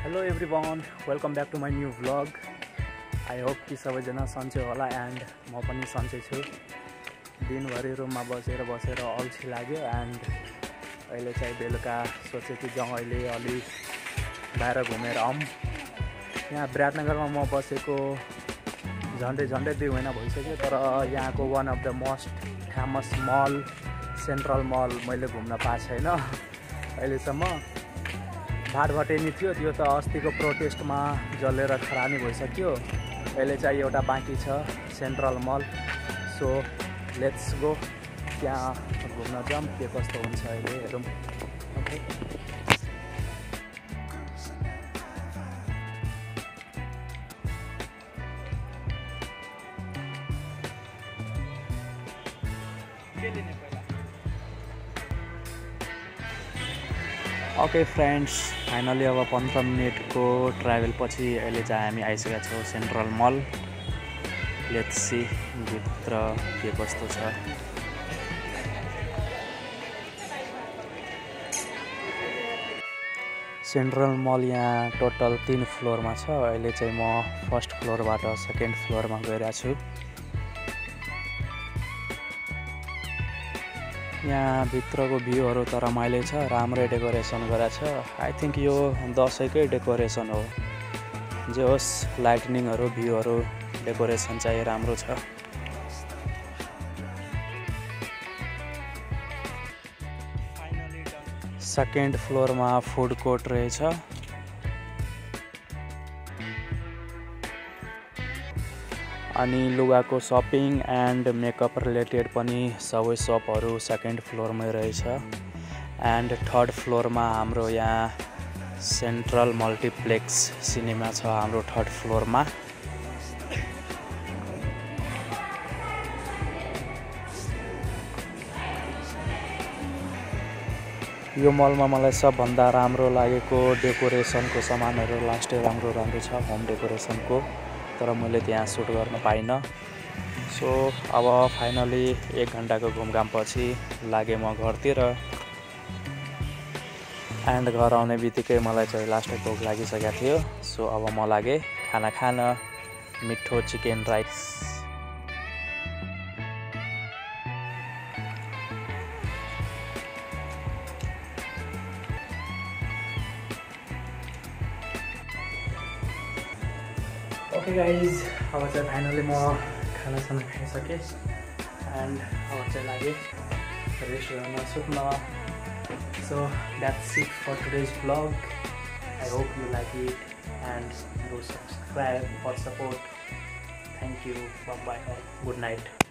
Hello everyone, welcome back to my new vlog. I hope कि सबैजना सन्चै होला एन्ड म पनि सन्चै छु। दिनभरि रुममा बसेर अल्छी लाग्यो एन्ड अहिले चाहिँ बेलुका सोचे कि जाउँ अहिले अलि बाहिर घुमेर आउँ। यहाँ विराटनगरमा म बसेको झन्डै 2 महिना भइसक्यो, तर यहाँको one of the most famous mall central mall मैले घुम्न पाएको छैन अहिलेसम्म। भाटभटेनी थियो, त्यो त अस्तिको प्रोटेस्टमा जलेर खरानी भइसक्यो। अहिले चाहिँ एउटा बाँकी छ central mall. So let's go, त्यहाँ घुम्न जाऊँ के कस्तो हुन्छ अहिले हेरौँ। ओके, ओके फ्रेन्ड्स, फाइनली अब 15 मिनटको ट्राभल पछि अहिले चाहिँ हामी आइसकेका छौँ सेन्ट्रल मल। लेट्स सी भित्र के कस्तो छ। सेन्ट्रल मल यहाँ टोटल 3 फ्लोरमा छ। अहिले चाहिँ म फर्स्ट फ्लोरबाट सेकेन्ड फ्लोरमा गइरहेको छु। यहाँ भित्रको भ्यूहरू त रमाइलो छ, राम्रै डेकोरेसन गरेको छ। आई थिङ्क यो दसैँकै डेकोरेसन हो। जे होस्, लाइटनिङहरू भ्यूहरू डेकोरेसन चाहिँ राम्रो छ। सेकेन्ड फ्लोरमा फुड कोर्ट रहेछ। अनि लुगाको सपिङ एन्ड मेकअप रिलेटेड पनि सबै सपहरू सेकेन्ड फ्लोरमै रहेछ। एन्ड थर्ड फ्लोरमा हाम्रो यहाँ सेन्ट्रल मल्टिप्लेक्स सिनेमा छ हाम्रो थर्ड फ्लोरमा। यो मलमा मलाई सबभन्दा राम्रो लागेको डेकोरेसनको सामानहरू लास्टै राम्रो छ होम डेकोरेसनको, तर मैले त्यहाँ सुट गर्न पाइनँ। सो अब फाइनली 1 घन्टाको घुमघाम पछि लागे म घरतिर। एन्ड घर आउने बित्तिकै मलाई चाहिँ लास्टै भोक लागिसकेको थियो। सो अब म लागे खाना खान, मिठो चिकन राइस। ओके गाइज, अब चाहिँ फाइनली म खानासाना खाइसकेँ एन्ड अब चाहिँ लागे रेस्टुरेन्टमा सुत्न। So that's it for today's vlog. I hope you like it and do subscribe for support. Thank you. Bye bye. Good night.